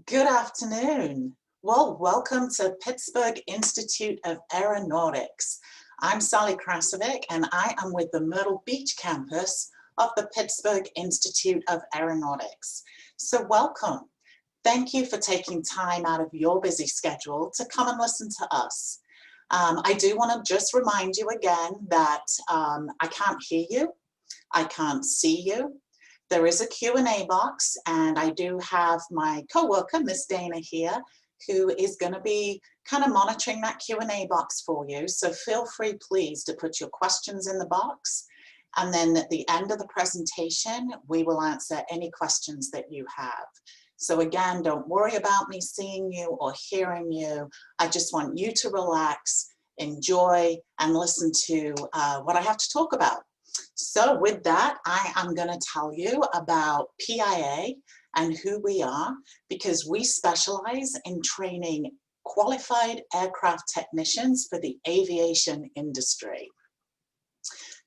Good afternoon. Well, welcome to Pittsburgh Institute of Aeronautics. I'm Sally Krasovic and I am with the Myrtle Beach campus of the Pittsburgh Institute of Aeronautics. So welcome. Thank you for taking time out of your busy schedule to come and listen to us. I do want to just remind you again that I can't hear you, I can't see you. There is a Q&A box, and I do have my co-worker, Miss Dana, here, who is going to be kind of monitoring that Q&A box for you. So feel free, please, to put your questions in the box. And then at the end of the presentation, we will answer any questions that you have. So again, don't worry about me seeing you or hearing you. I just want you to relax, enjoy, and listen to what I have to talk about. So with that, I am going to tell you about PIA and who we are, because we specialize in training qualified aircraft technicians for the aviation industry.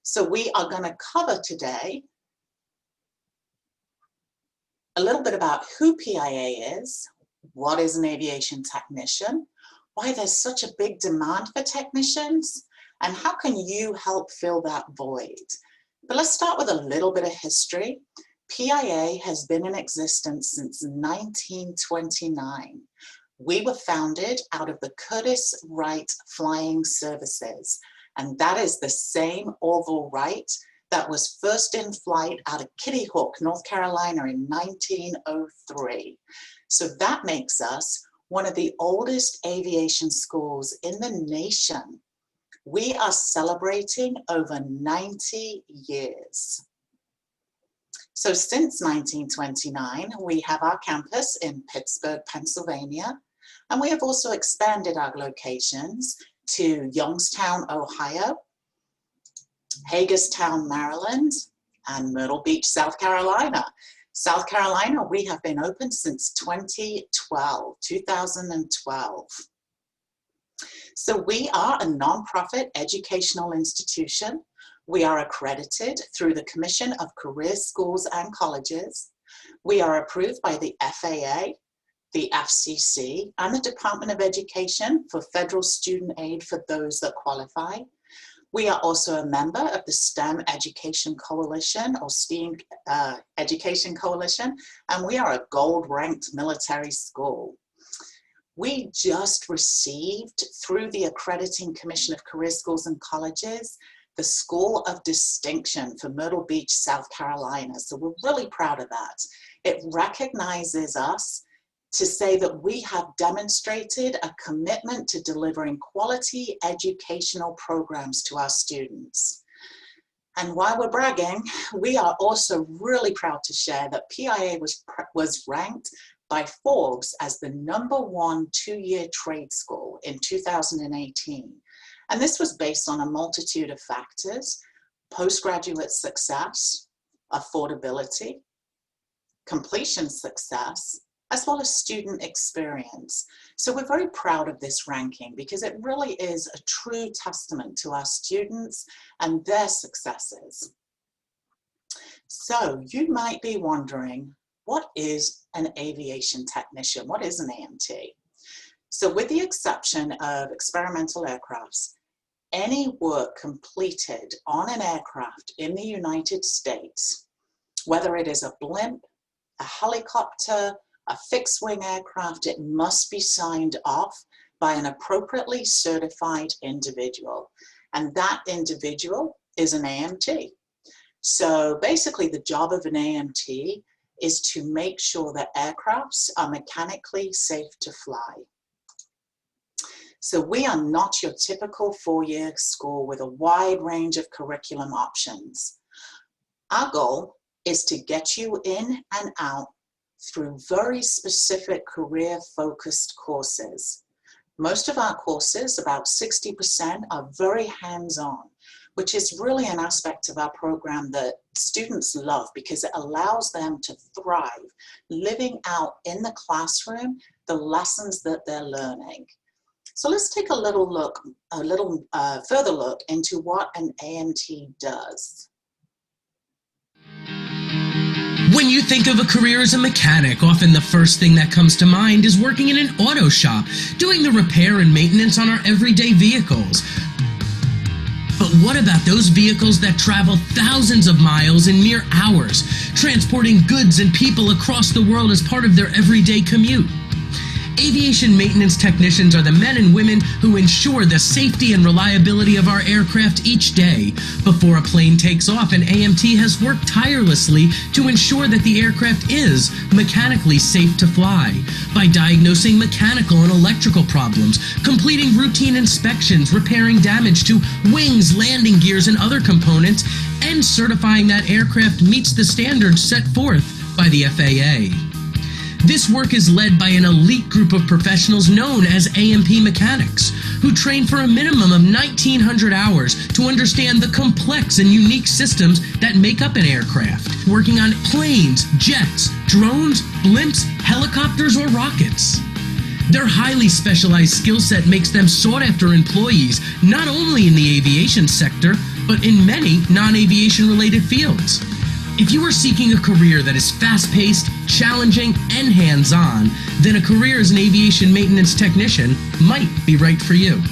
So we are going to cover today a little bit about who PIA is, what is an aviation technician, why there's such a big demand for technicians, and how can you help fill that void? But let's start with a little bit of history. PIA has been in existence since 1929. We were founded out of the Curtiss Wright Flying Services, and that is the same Orville Wright that was first in flight out of Kitty Hawk, North Carolina in 1903. So that makes us one of the oldest aviation schools in the nation. We are celebrating over 90 years. So since 1929, we have our campus in Pittsburgh, Pennsylvania, and we have also expanded our locations to Youngstown, Ohio, Hagerstown, Maryland, and Myrtle Beach, South Carolina. South Carolina, we have been open since 2012. So we are a nonprofit educational institution. We are accredited through the Commission of Career Schools and Colleges. We are approved by the FAA, the FCC, and the Department of Education for federal student aid for those that qualify. We are also a member of the STEM Education Coalition, or STEAM Education Coalition, and we are a gold-ranked military school. We just received, through the Accrediting Commission of Career Schools and Colleges, the School of Distinction for Myrtle Beach, South Carolina. So we're really proud of that. It recognizes us to say that we have demonstrated a commitment to delivering quality educational programs to our students. And while we're bragging, we are also really proud to share that PIA was ranked by Forbes as the #1 two-year trade school in 2018. And this was based on a multitude of factors: postgraduate success, affordability, completion success, as well as student experience. So we're very proud of this ranking because it really is a true testament to our students and their successes. So you might be wondering, what is an aviation technician? What is an AMT? So with the exception of experimental aircrafts, any work completed on an aircraft in the United States, whether it is a blimp, a helicopter, a fixed-wing aircraft, it must be signed off by an appropriately certified individual. And that individual is an AMT. So basically the job of an AMT is to make sure that aircrafts are mechanically safe to fly. So we are not your typical four-year school with a wide range of curriculum options. Our goal is to get you in and out through very specific career-focused courses. Most of our courses, about 60%, are very hands-on, which is really an aspect of our program that students love because it allows them to thrive, living out in the classroom the lessons that they're learning. So let's take a little further look into what an AMT does. When you think of a career as a mechanic, often the first thing that comes to mind is working in an auto shop, doing the repair and maintenance on our everyday vehicles. But what about those vehicles that travel thousands of miles in mere hours, transporting goods and people across the world as part of their everyday commute? Aviation maintenance technicians are the men and women who ensure the safety and reliability of our aircraft each day. Before a plane takes off, an AMT has worked tirelessly to ensure that the aircraft is mechanically safe to fly. By diagnosing mechanical and electrical problems, completing routine inspections, repairing damage to wings, landing gears, and other components, and certifying that aircraft meets the standards set forth by the FAA. This work is led by an elite group of professionals known as AMP mechanics, who train for a minimum of 1,900 hours to understand the complex and unique systems that make up an aircraft, working on planes, jets, drones, blimps, helicopters, or rockets. Their highly specialized skill set makes them sought-after employees, not only in the aviation sector, but in many non-aviation related fields. If you are seeking a career that is fast-paced, challenging, and hands-on, then a career as an aviation maintenance technician might be right for you.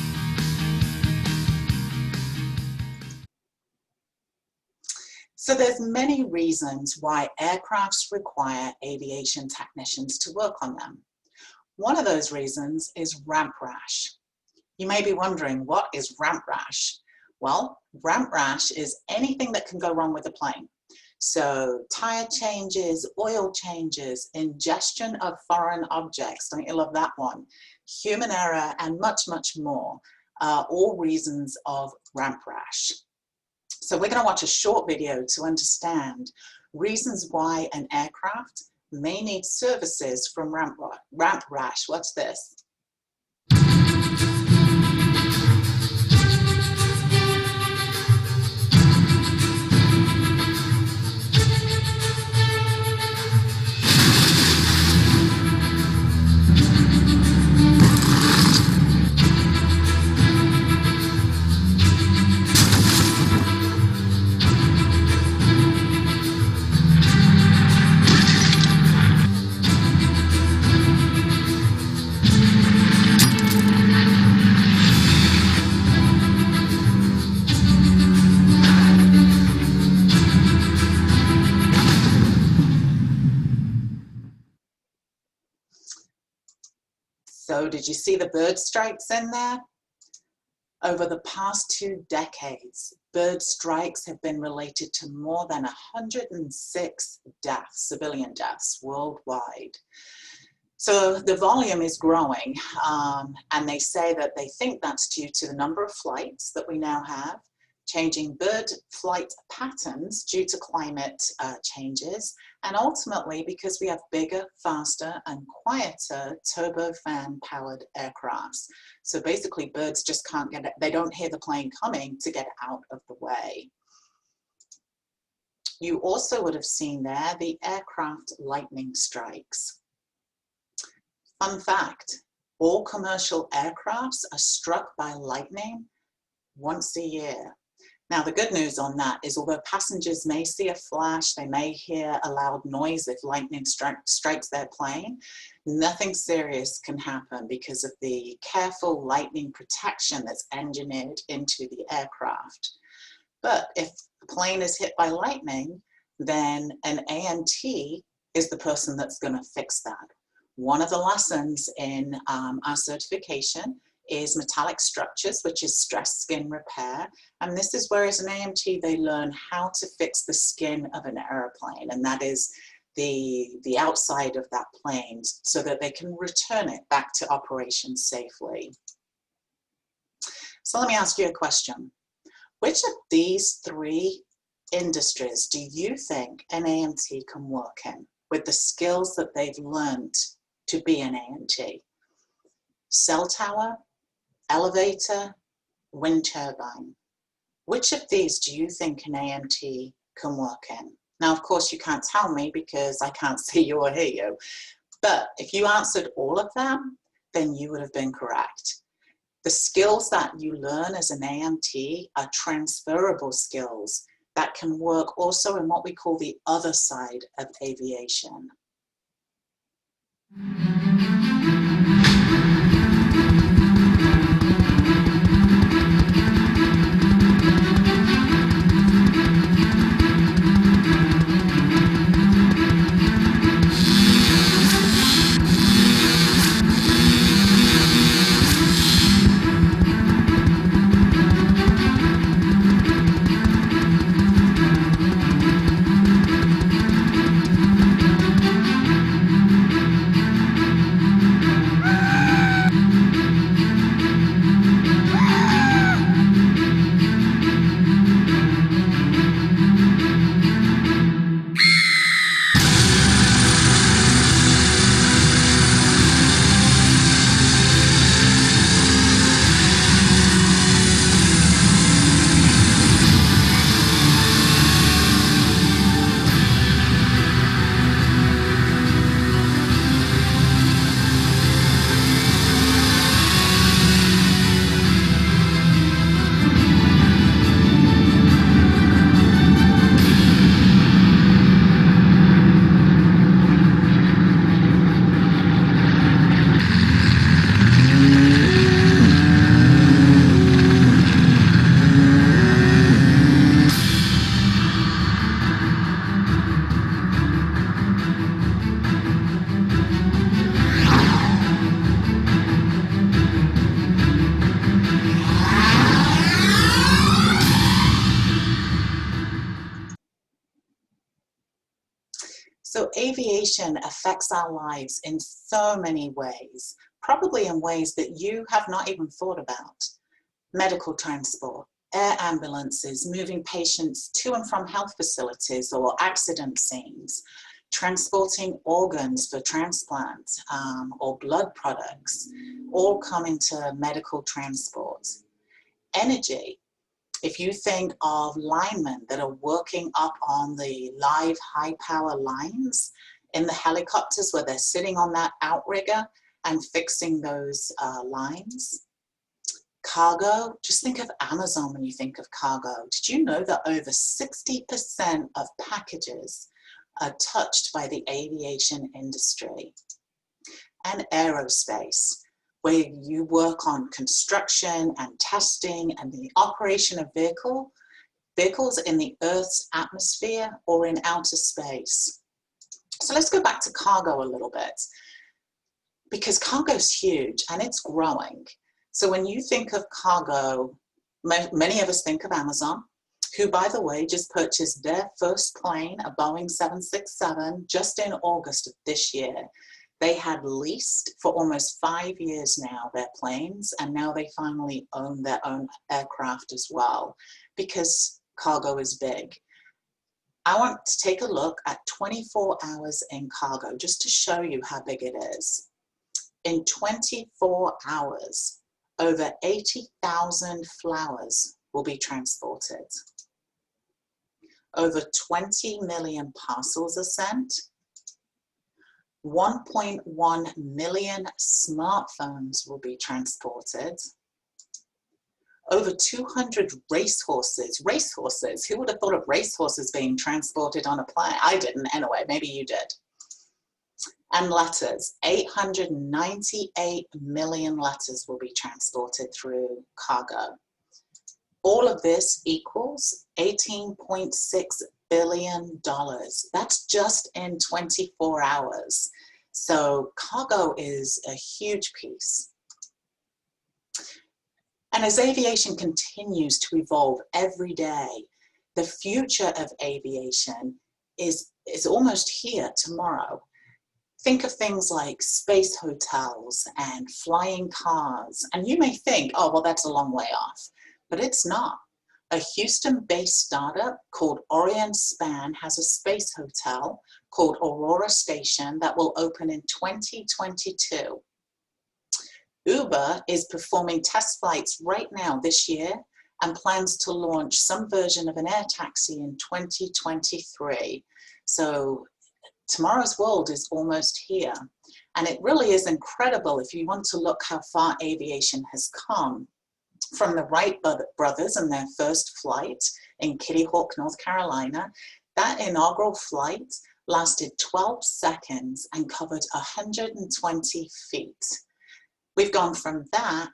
So there's many reasons why aircrafts require aviation technicians to work on them. One of those reasons is ramp rash. You may be wondering, what is ramp rash? Well, ramp rash is anything that can go wrong with a plane. So tire changes, oil changes, ingestion of foreign objects, don't you love that one? Human error, and much, much more are all reasons of ramp rash. So we're going to watch a short video to understand reasons why an aircraft may need services from ramp rash. Watch this. So did you see the bird strikes in there? Over the past 2 decades, bird strikes have been related to more than 106 deaths, civilian deaths worldwide. So the volume is growing, and they say that they think that's due to the number of flights that we now have, changing bird flight patterns due to climate changes, and ultimately because we have bigger, faster, and quieter turbofan-powered aircrafts. So basically birds just can't get it, they don't hear the plane coming to get out of the way. You also would have seen there the aircraft lightning strikes. Fun fact, all commercial aircrafts are struck by lightning once a year. Now, the good news on that is although passengers may see a flash, they may hear a loud noise if lightning strikes their plane, nothing serious can happen because of the careful lightning protection that's engineered into the aircraft. But if the plane is hit by lightning, then an AMT is the person that's going to fix that. One of the lessons in our certification is metallic structures, which is stress skin repair. And this is where as an AMT, they learn how to fix the skin of an airplane. And that is the outside of that plane so that they can return it back to operation safely. So let me ask you a question. Which of these 3 industries do you think an AMT can work in with the skills that they've learned to be an AMT? Cell tower, elevator, wind turbine. Which of these do you think an AMT can work in? Now, of course, you can't tell me because I can't see you or hear you. But if you answered all of them, then you would have been correct. The skills that you learn as an AMT are transferable skills that can work also in what we call the other side of aviation. So aviation affects our lives in so many ways, probably in ways that you have not even thought about. Medical transport, air ambulances, moving patients to and from health facilities or accident scenes, transporting organs for transplant or blood products, all come into medical transport. Energy. If you think of linemen that are working up on the live high power lines in the helicopters where they're sitting on that outrigger and fixing those lines. Cargo, just think of Amazon when you think of cargo. Did you know that over 60% of packages are touched by the aviation industry? And aerospace, where you work on construction and testing and the operation of vehicles in the Earth's atmosphere or in outer space. So let's go back to cargo a little bit, because cargo is huge and it's growing. So when you think of cargo, many of us think of Amazon, who, by the way, just purchased their first plane, a Boeing 767, just in August of this year. They had leased for almost 5 years now their planes, and now they finally own their own aircraft as well, because cargo is big. I want to take a look at 24 hours in cargo, just to show you how big it is. In 24 hours, over 80,000 flowers will be transported. Over 20 million parcels are sent. 1.1 million smartphones will be transported. Over 200 racehorses. Racehorses, who would have thought of racehorses being transported on a plane? I didn't anyway, maybe you did. And letters, 898 million letters will be transported through cargo. All of this equals $18.6 billion. That's just in 24 hours. So cargo is a huge piece. And as aviation continues to evolve every day, the future of aviation is almost here tomorrow. Think of things like space hotels and flying cars. And you may think, oh, well, that's a long way off. But it's not. A Houston-based startup called Orion Span has a space hotel called Aurora Station that will open in 2022. Uber is performing test flights right now this year and plans to launch some version of an air taxi in 2023. So tomorrow's world is almost here. And it really is incredible if you want to look how far aviation has come. From the Wright brothers and their first flight in Kitty Hawk, North Carolina. That inaugural flight lasted 12 seconds and covered 120 feet. We've gone from that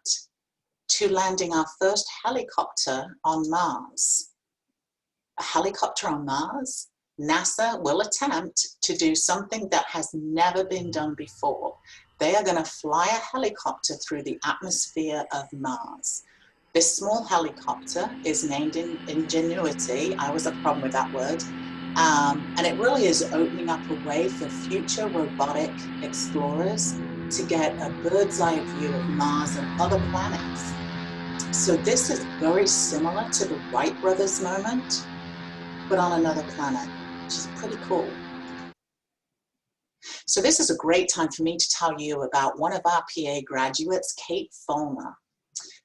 to landing our first helicopter on Mars. A helicopter on Mars? NASA will attempt to do something that has never been done before. They are going to fly a helicopter through the atmosphere of Mars. This small helicopter is named Ingenuity. I always have a problem with that word. And it really is opening up a way for future robotic explorers to get a bird's eye view of Mars and other planets. So this is very similar to the Wright brothers moment, but on another planet, which is pretty cool. So this is a great time for me to tell you about one of our PA graduates, Kate Fulmer.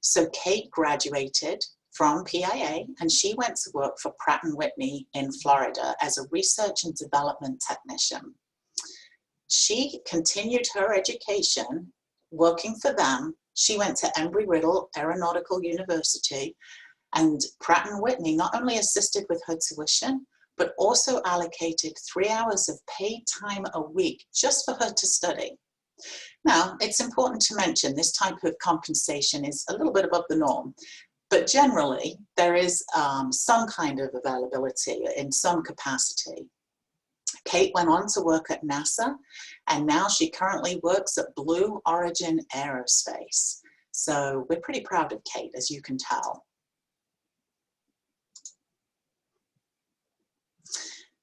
So Kate graduated from PIA and she went to work for Pratt & Whitney in Florida as a research and development technician. She continued her education working for them. She went to Embry-Riddle Aeronautical University, and Pratt & Whitney not only assisted with her tuition, but also allocated 3 hours of paid time a week just for her to study. Now, it's important to mention this type of compensation is a little bit above the norm, but generally there is some kind of availability in some capacity. Kate went on to work at NASA, and now she currently works at Blue Origin Aerospace. So we're pretty proud of Kate, as you can tell.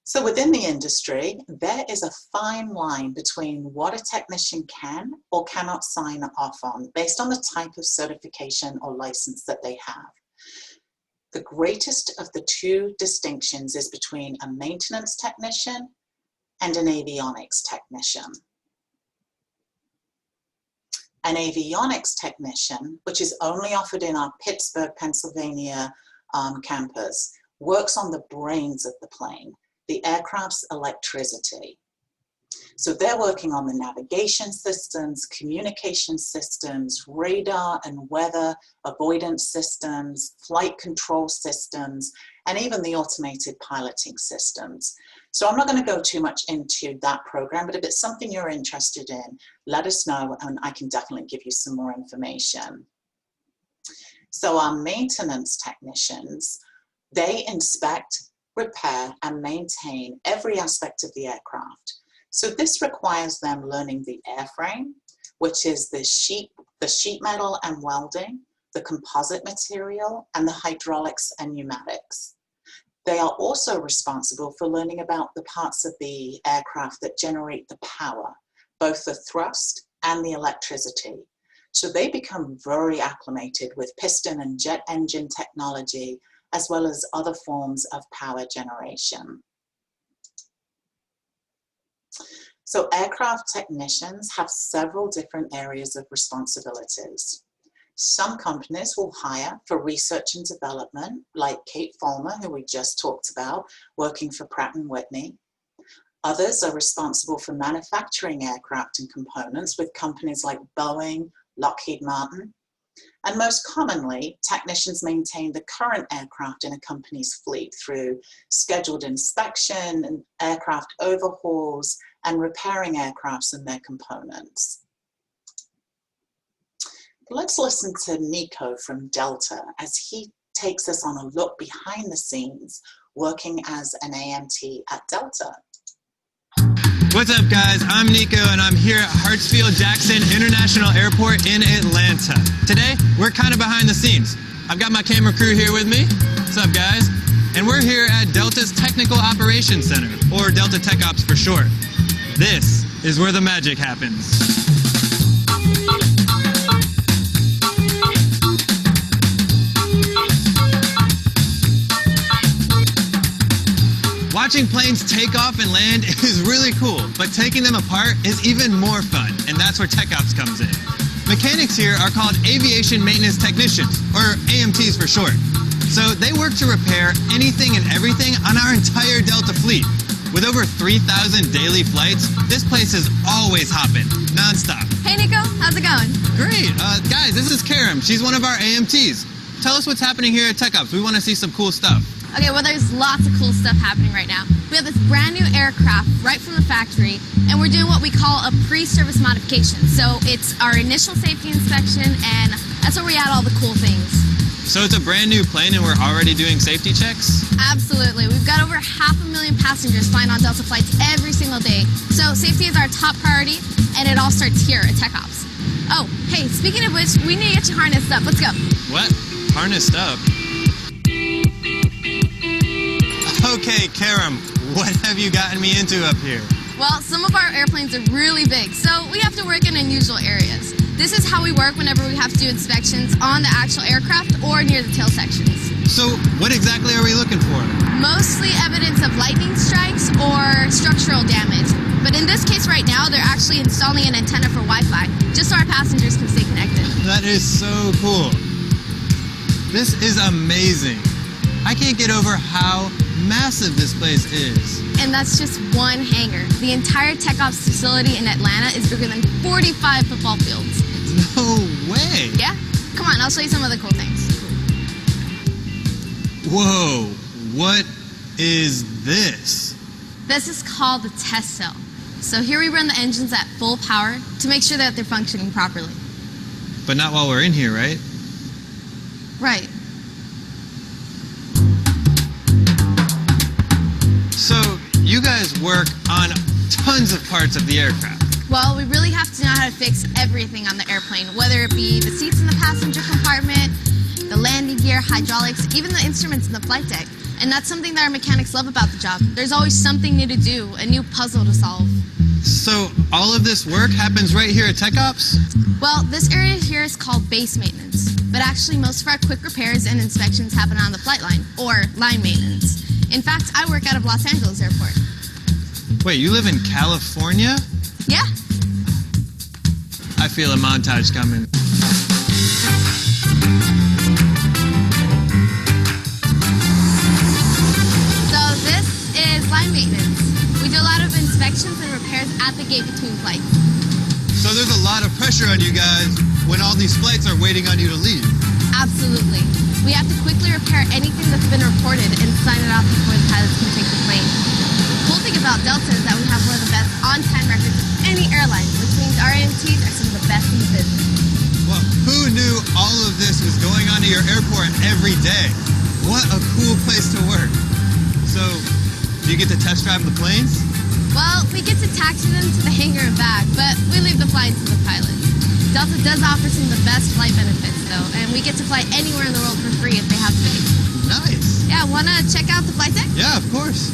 So within the industry, there is a fine line between what a technician can or cannot sign off on based on the type of certification or license that they have. The greatest of the two distinctions is between a maintenance technician and an avionics technician. An avionics technician, which is only offered in our Pittsburgh, Pennsylvania campus, works on the brains of the plane, the aircraft's electricity. So they're working on the navigation systems, communication systems, radar and weather avoidance systems, flight control systems, and even the automated piloting systems. So I'm not going to go too much into that program, but if it's something you're interested in, let us know and I can definitely give you some more information. So our maintenance technicians, they inspect, repair, and maintain every aspect of the aircraft. So this requires them learning the airframe, which is the sheet metal and welding, the composite material, and the hydraulics and pneumatics. They are also responsible for learning about the parts of the aircraft that generate the power, both the thrust and the electricity. So they become very acclimated with piston and jet engine technology, as well as other forms of power generation. So aircraft technicians have several different areas of responsibilities. Some companies will hire for research and development, like Kate Fulmer, who we just talked about, working for Pratt & Whitney. Others are responsible for manufacturing aircraft and components with companies like Boeing, Lockheed Martin. And most commonly, technicians maintain the current aircraft in a company's fleet through scheduled inspection and aircraft overhauls and repairing aircrafts and their components. Let's listen to Nico from Delta as he takes us on a look behind the scenes working as an AMT at Delta. What's up, guys? I'm Nico and I'm here at Hartsfield-Jackson International Airport in Atlanta. Today, we're kind of behind the scenes. I've got my camera crew here with me. What's up, guys? And we're here at Delta's Technical Operations Center, or Delta Tech Ops for short. This is where the magic happens. Watching planes take off and land is really cool, but taking them apart is even more fun, and that's where Tech Ops comes in. Mechanics here are called Aviation Maintenance Technicians, or AMTs for short. So they work to repair anything and everything on our entire Delta fleet. With over 3,000 daily flights, this place is always hopping, nonstop. Hey Nico, how's it going? Great. Guys, this is Karam. She's one of our AMTs. Tell us what's happening here at Tech Ops. We want to see some cool stuff. Okay, well, there's lots of cool stuff happening right now. We have this brand new aircraft right from the factory, and we're doing what we call a pre-service modification. So it's our initial safety inspection, and that's where we add all the cool things. So it's a brand new plane and we're already doing safety checks? Absolutely. We've got over 500,000 passengers flying on Delta flights every single day. So safety is our top priority, and it all starts here at Tech Ops. Oh, hey, speaking of which, we need to get you harnessed up. Let's go. What? Harnessed up? Okay, Karam, what have you gotten me into up here? Well, some of our airplanes are really big, so we have to work in unusual areas. This is how we work whenever we have to do inspections on the actual aircraft or near the tail sections. So what exactly are we looking for? Mostly evidence of lightning strikes or structural damage. But in this case right now, they're actually installing an antenna for Wi-Fi, just so our passengers can stay connected. That is so cool. This is amazing. I can't get over how massive this place is. And that's just one hangar. The entire Tech Ops facility in Atlanta is bigger than 45 football fields. No way. Yeah? Come on, I'll show you some of the cool things. Whoa, what is this? This is called the test cell. So here we run the engines at full power to make sure that they're functioning properly. But not while we're in here, right? Right. So you guys work on tons of parts of the aircraft. Well, we really have to know how to fix everything on the airplane, whether it be the seats in the passenger compartment, the landing gear, hydraulics, even the instruments in the flight deck. And that's something that our mechanics love about the job. There's always something new to do, a new puzzle to solve. So all of this work happens right here at Tech Ops? Well, this area here is called base maintenance. But actually, most of our quick repairs and inspections happen on the flight line, or line maintenance. In fact, I work out of Los Angeles Airport. Wait, you live in California? Yeah. I feel a montage coming. So this is line maintenance. We do a lot of inspections and repairs at the gate between flights. So there's a lot of pressure on you guys when all these flights are waiting on you to leave. Absolutely. We have to quickly repair anything that's been reported and sign it off before the pilots can take the plane. The cool thing about Delta is that we have one of the best on-time records of any airline, which means our AMTs are some of the best in the business. Well, who knew all of this was going on at your airport every day? What a cool place to work. So, do you get to test drive the planes? Well, we get to taxi them to the hangar and back, but we leave the flying to the pilots. Delta does offer some of the best flight benefits, though, and we get to fly anywhere in the world for free if they have space. Nice. Yeah, wanna check out the flight deck? Yeah, of course.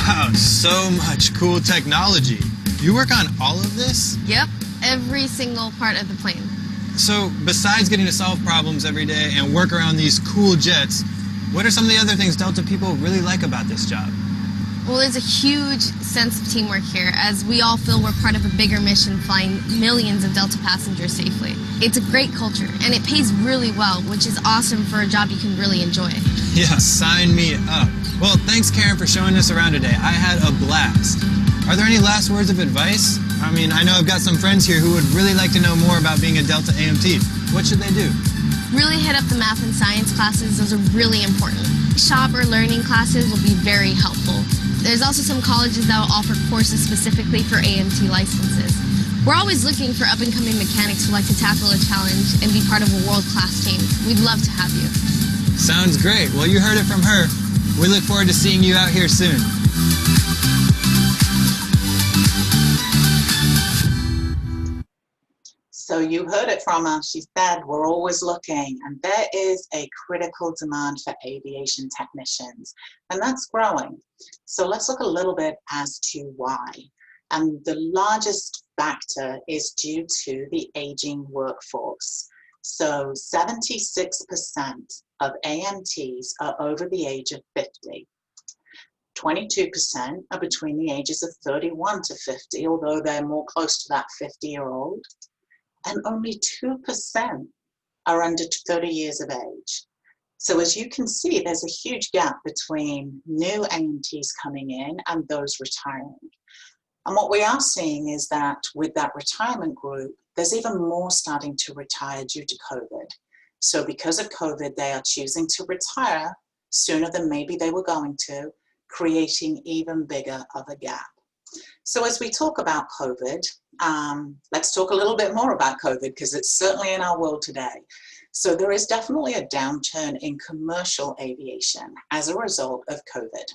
Wow, so much cool technology. You work on all of this? Yep, every single part of the plane. So, besides getting to solve problems every day and work around these cool jets, what are some of the other things Delta people really like about this job? Well, there's a huge sense of teamwork here, as we all feel we're part of a bigger mission flying millions of Delta passengers safely. It's a great culture, and it pays really well, which is awesome for a job you can really enjoy. Yeah, sign me up. Well, thanks, Karen, for showing us around today. I had a blast. Are there any last words of advice? I mean, I know I've got some friends here who would really like to know more about being a Delta AMT. What should they do? Really hit up the math and science classes. Those are really important. Shop or learning classes will be very helpful. There's also some colleges that will offer courses specifically for AMT licenses. We're always looking for up-and-coming mechanics who like to tackle a challenge and be part of a world-class team. We'd love to have you. Sounds great. Well, you heard it from her. We look forward to seeing you out here soon. So you heard it from her. She said, we're always looking, and there is a critical demand for aviation technicians, and that's growing. So let's look a little bit as to why. And the largest factor is due to the aging workforce. So 76% of AMTs are over the age of 50. 22% are between the ages of 31 to 50, although they're more close to that 50-year-old. And only 2% are under 30 years of age. So as you can see, there's a huge gap between new AMTs coming in and those retiring. And what we are seeing is that with that retirement group, there's even more starting to retire due to COVID. So because of COVID, they are choosing to retire sooner than maybe they were going to, creating even bigger of a gap. So as we talk about COVID, let's talk a little bit more about COVID because it's certainly in our world today. So there is definitely a downturn in commercial aviation as a result of COVID.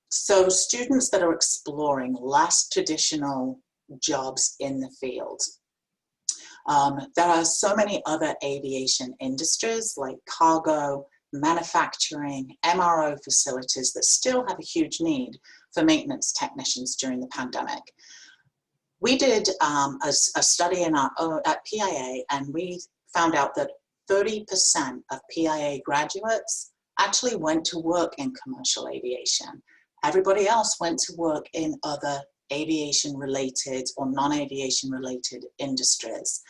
So students that are exploring less traditional jobs in the field. There are so many other aviation industries like cargo, manufacturing, MRO facilities that still have a huge need for maintenance technicians during the pandemic. We did a study at PIA, and we found out that 30% of PIA graduates actually went to work in commercial aviation. Everybody else went to work in other aviation related or non-aviation related industries.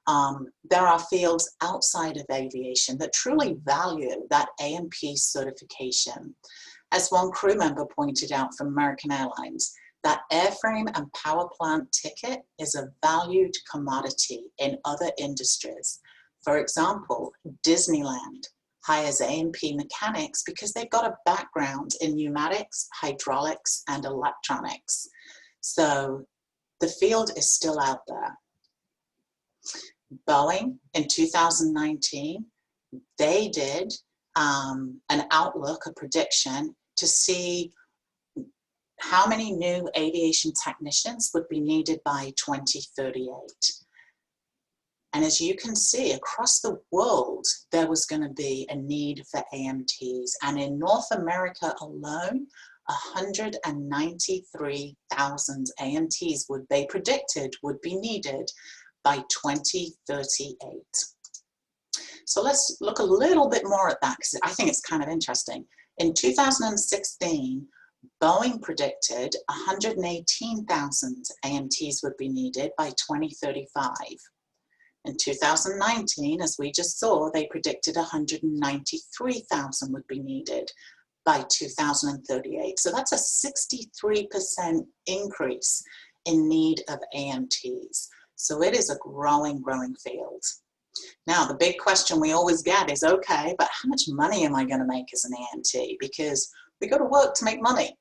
There are fields outside of aviation that truly value that A&P certification. As one crew member pointed out from American Airlines, that airframe and power plant ticket is a valued commodity in other industries. For example, Disneyland hires A&P mechanics because they've got a background in pneumatics, hydraulics, and electronics. So the field is still out there. Boeing in 2019, they did an outlook, a prediction to see how many new aviation technicians would be needed by 2038. And as you can see, across the world, there was going to be a need for AMTs. And in North America alone, 193,000 AMTs they predicted would be needed by 2038. So let's look a little bit more at that because I think it's kind of interesting. In 2016, Boeing predicted 118,000 AMTs would be needed by 2035. In 2019, as we just saw, they predicted 193,000 would be needed by 2038. So that's a 63% increase in need of AMTs. So it is a growing field. Now, the big question we always get is, okay, but how much money am I going to make as an AMT? Because we go to work to make money.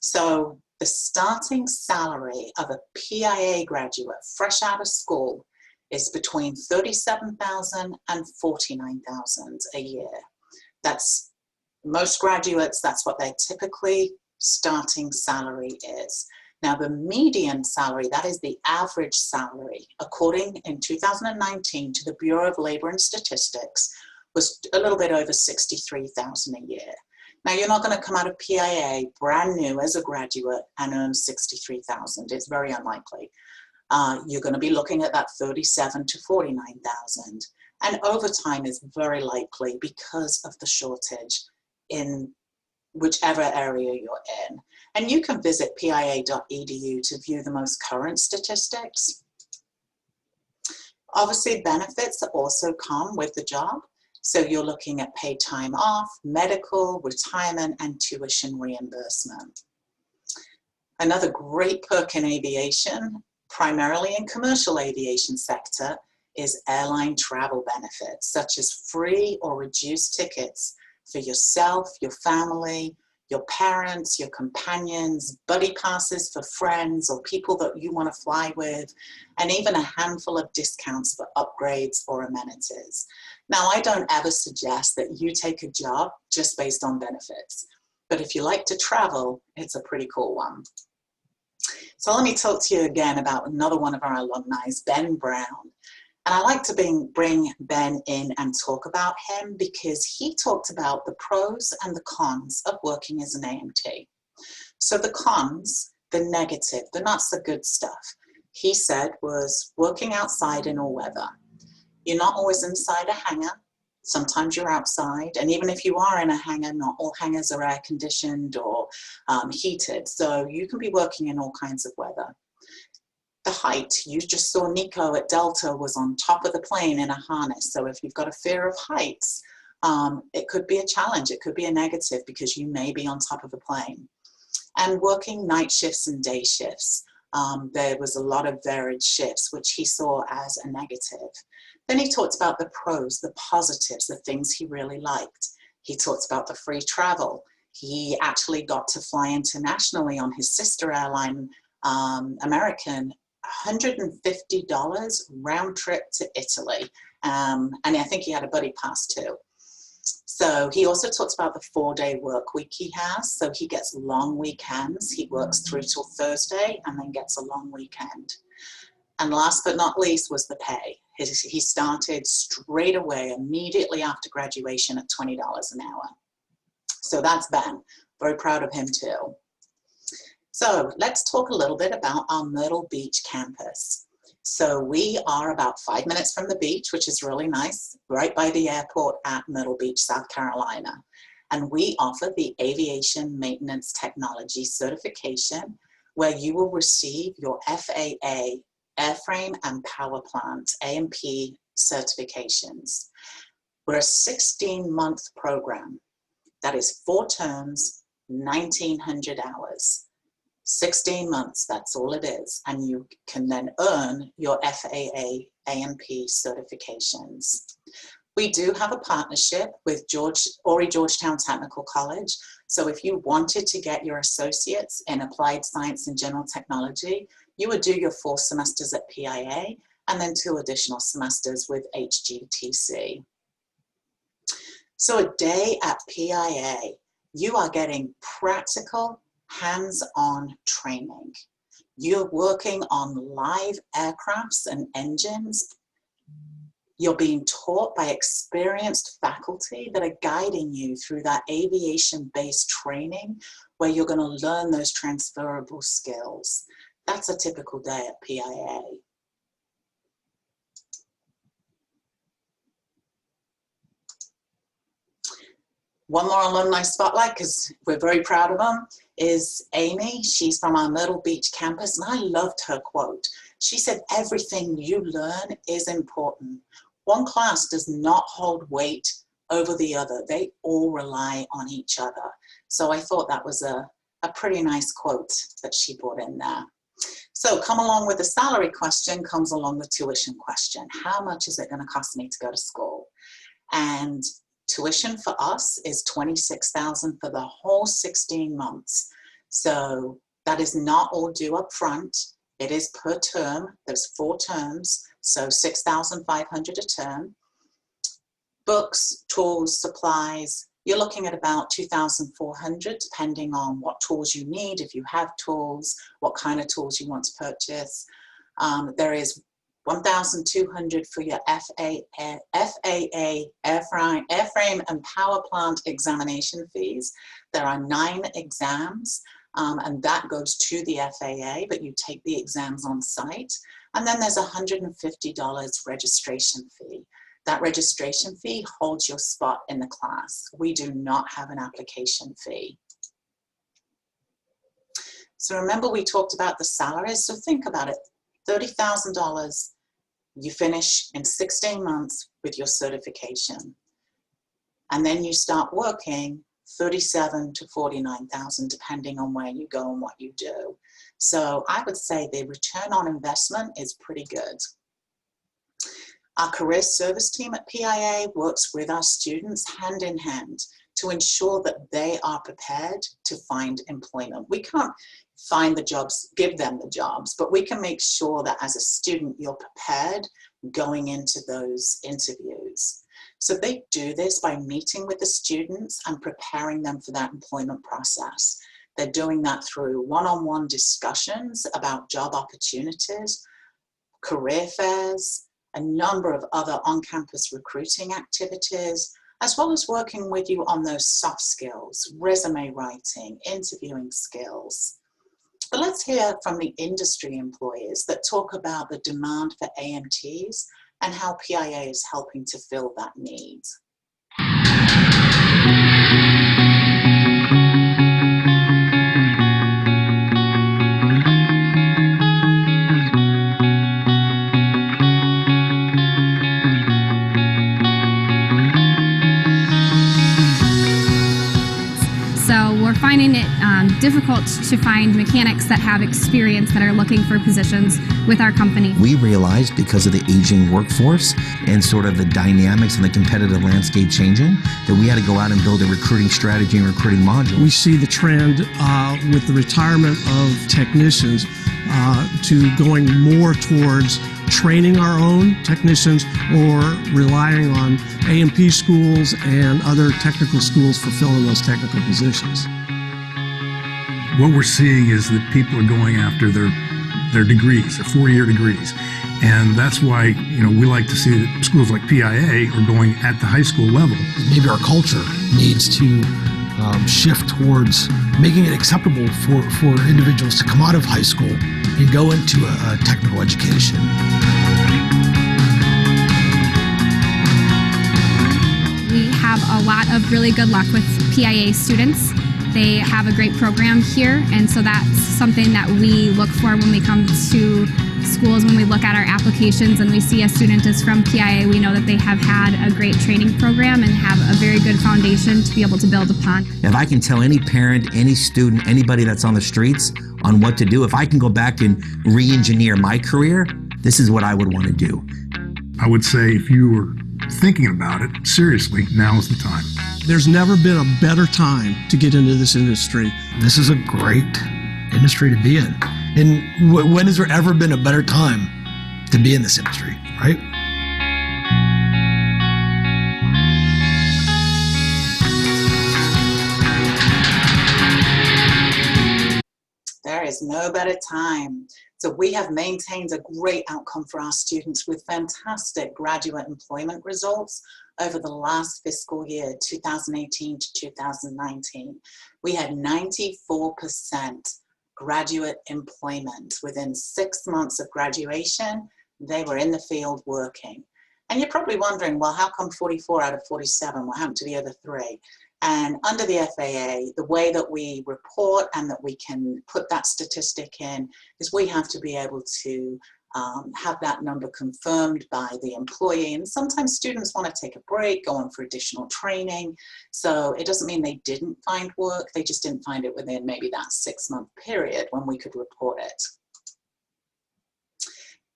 So the starting salary of a PIA graduate fresh out of school is between $37,000 and $49,000 a year. That's most graduates, that's what their typically starting salary is. Now the median salary, that is the average salary, according in 2019 to the Bureau of Labor and Statistics, was a little bit over $63,000 a year. Now you're not going to come out of PIA brand new as a graduate and earn $63,000. It's very unlikely. You're going to be looking at that $37,000 to $49,000, and overtime is very likely because of the shortage in whichever area you're in. And you can visit pia.edu to view the most current statistics. Obviously, benefits also come with the job. So you're looking at paid time off, medical, retirement, and tuition reimbursement. Another great perk in aviation, primarily in commercial aviation sector, is airline travel benefits, such as free or reduced tickets for yourself, your family, your parents, your companions, buddy passes for friends or people that you want to fly with, and even a handful of discounts for upgrades or amenities. Now, I don't ever suggest that you take a job just based on benefits, but if you like to travel, it's a pretty cool one. So let me talk to you again about another one of our alumni, Ben Brown. And I like to bring Ben in and talk about him because he talked about the pros and the cons of working as an AMT. So the cons, the negative, the not so good stuff, he said was working outside in all weather. You're not always inside a hangar. Sometimes you're outside, and even if you are in a hangar, not all hangars are air conditioned or heated, so you can be working in all kinds of weather. The height, you just saw Nico at Delta was on top of the plane in a harness, so if you've got a fear of heights, it could be a challenge, it could be a negative because you may be on top of a plane. And working night shifts and day shifts. There was a lot of varied shifts, which he saw as a negative. Then he talked about the pros, the positives, the things he really liked. He talked about the free travel. He actually got to fly internationally on his sister airline, American, $150 round trip to Italy. And I think he had a buddy pass too. So he also talked about the 4-day work week he has. So he gets long weekends. He works through till Thursday and then gets a long weekend. And last but not least was the pay. He started straight away, immediately after graduation at $20 an hour. So that's Ben. Very proud of him too. So let's talk a little bit about our Myrtle Beach campus. So we are about 5 minutes from the beach, which is really nice, right by the airport at Myrtle Beach, South Carolina. And we offer the Aviation Maintenance Technology certification, where you will receive your FAA, Airframe and Power Plant, A&P certifications. We're a 16-month program. That is 4 terms, 1,900 hours. 16 months, that's all it is. And you can then earn your FAA A&P certifications. We do have a partnership with Georgetown Technical College. So if you wanted to get your associates in applied science and general technology, you would do your 4 semesters at PIA and then 2 additional semesters with HGTC. So a day at PIA, you are getting practical, hands-on training. You're working on live aircrafts and engines. You're being taught by experienced faculty that are guiding you through that aviation-based training where you're going to learn those transferable skills. That's a typical day at PIA. One more alumni spotlight, because we're very proud of them, is Amy. She's from our Myrtle Beach campus, and I loved her quote. She said, "Everything you learn is important. One class does not hold weight over the other. They all rely on each other." So I thought that was a pretty nice quote that she brought in there. So come along with the salary question comes along the tuition question. How much is it going to cost me to go to school? And tuition for us is $26,000 for the whole 16 months. So that is not all due up front. It is per term. There's 4 terms, so $6,500 a term. Books, tools, supplies, you're looking at about $2,400 depending on what tools you need, if you have tools, what kind of tools you want to purchase. There is $1,200 for your FAA airframe and power plant examination fees. There are 9 exams, and that goes to the FAA, but you take the exams on site. And then there's $150 registration fee. That registration fee holds your spot in the class. We do not have an application fee. So remember we talked about the salaries, so think about it. $30,000, you finish in 16 months with your certification. And then you start working $37,000 to $49,000 depending on where you go and what you do. So I would say the return on investment is pretty good. Our career service team at PIA works with our students hand in hand to ensure that they are prepared to find employment. We can't find the jobs, give them the jobs, but we can make sure that as a student, you're prepared going into those interviews. So they do this by meeting with the students and preparing them for that employment process. They're doing that through one-on-one discussions about job opportunities, career fairs, a number of other on-campus recruiting activities, as well as working with you on those soft skills, resume writing, interviewing skills. But let's hear from the industry employers that talk about the demand for AMTs and how PIA is helping to fill that need. finding it difficult to find mechanics that have experience that are looking for positions with our company. We realized because of the aging workforce and sort of the dynamics and the competitive landscape changing that we had to go out and build a recruiting strategy and recruiting module. We see the trend with the retirement of technicians to going more towards training our own technicians or relying on A&P schools and other technical schools for filling those technical positions. What we're seeing is that people are going after their degrees, their 4-year degrees. And that's why, we like to see that schools like PIA are going at the high school level. Maybe our culture needs to shift towards making it acceptable for individuals to come out of high school and go into a technical education. We have a lot of really good luck with PIA students. They have a great program here, and so that's something that we look for when we come to schools. When we look at our applications and we see a student is from PIA, we know that they have had a great training program and have a very good foundation to be able to build upon. If I can tell any parent, any student, anybody that's on the streets on what to do, if I can go back and re-engineer my career, this is what I would want to do. I would say if you were thinking about it, seriously, now is the time. There's never been a better time to get into this industry. This is a great industry to be in. And when has there ever been a better time to be in this industry, right? There is no better time. So we have maintained a great outcome for our students with fantastic graduate employment results over the last fiscal year, 2018 to 2019. We had 94% graduate employment. Within 6 months of graduation, they were in the field working. And you're probably wondering, well, how come 44 out of 47? What happened to the other 3? And under the FAA, the way that we report and that we can put that statistic in is we have to be able to have that number confirmed by the employee. And sometimes students want to take a break, go on for additional training. So it doesn't mean they didn't find work, they just didn't find it within maybe that 6-month period when we could report it.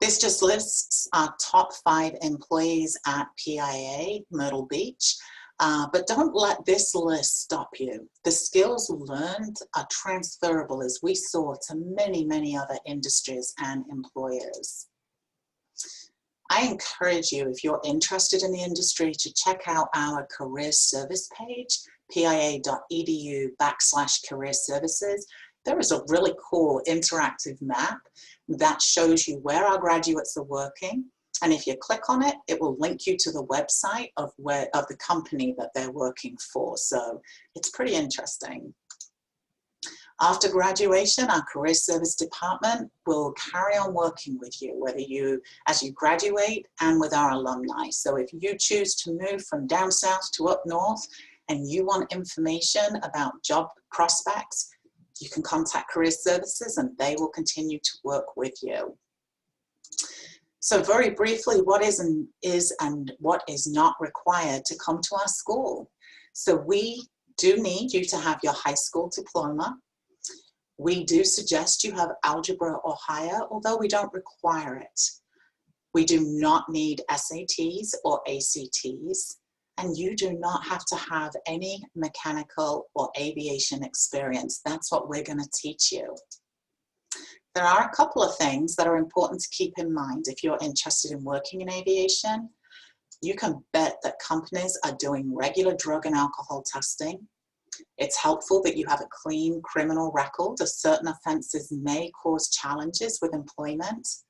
This just lists our top 5 employees at PIA Myrtle Beach. But don't let this list stop you. The skills learned are transferable, as we saw, to many, many other industries and employers. I encourage you, if you're interested in the industry, to check out our career service page, pia.edu/career services. There is a really cool interactive map that shows you where our graduates are working. And if you click on it, it will link you to the website of the company that they're working for. So it's pretty interesting. After graduation, our career service department will carry on working with you, as you graduate and with our alumni. So if you choose to move from down south to up north and you want information about job prospects, you can contact career services and they will continue to work with you. So very briefly, what is and what is not required to come to our school. So we do need you to have your high school diploma. We do suggest you have algebra or higher, although we don't require it. We do not need SATs or ACTs, and you do not have to have any mechanical or aviation experience. That's what we're going to teach you. There are a couple of things that are important to keep in mind if you're interested in working in aviation. You can bet that companies are doing regular drug and alcohol testing. It's helpful that you have a clean criminal record, as certain offenses may cause challenges with employment.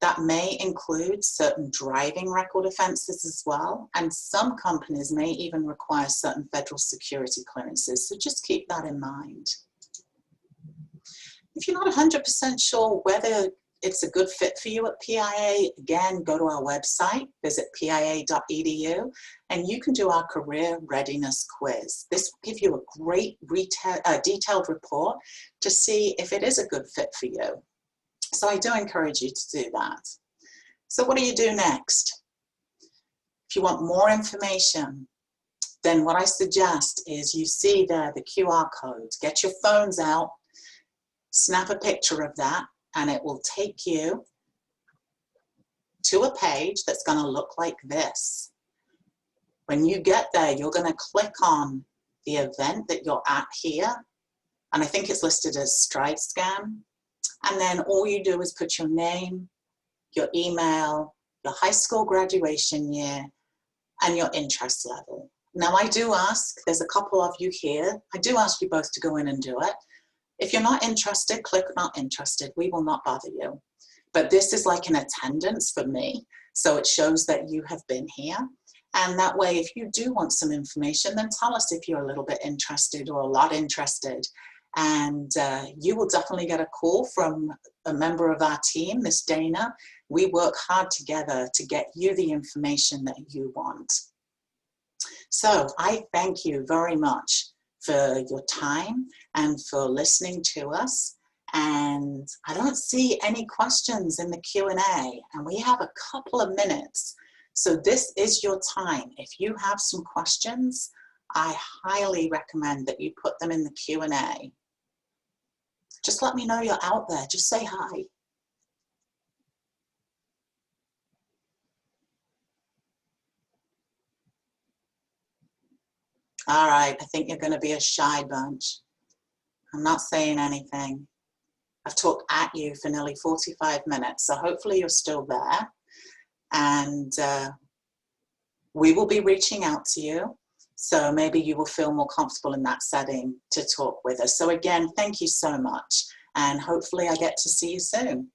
That may include certain driving record offenses as well, and some companies may even require certain federal security clearances, so just keep that in mind. If you're not 100% sure whether it's a good fit for you at PIA, again, go to our website, visit pia.edu, and you can do our career readiness quiz. This will give you a great detailed report to see if it is a good fit for you. So I do encourage you to do that. So what do you do next? If you want more information, then what I suggest is you see there the QR code. Get your phones out, snap a picture of that, and it will take you to a page that's going to look like this. When you get there, you're going to click on the event that you're at here, and I think it's listed as Stride Scan. And then all you do is put your name, your email, your high school graduation year, and your interest level. Now I do ask, there's a couple of you here, I do ask you both to go in and do it. If you're not interested, click not interested. We will not bother you. But this is like an attendance for me. So it shows that you have been here. And that way, if you do want some information, then tell us if you're a little bit interested or a lot interested. And you will definitely get a call from a member of our team, Miss Dana. We work hard together to get you the information that you want. So I thank you very much for your time and for listening to us. And I don't see any questions in the Q&A, and we have a couple of minutes. So this is your time. If you have some questions, I highly recommend that you put them in the Q&A. Just let me know you're out there. Just say hi. All right, I think you're going to be a shy bunch. I'm not saying anything. I've talked at you for nearly 45 minutes, so hopefully you're still there. And we will be reaching out to you. So maybe you will feel more comfortable in that setting to talk with us. So again, thank you so much. And hopefully I get to see you soon.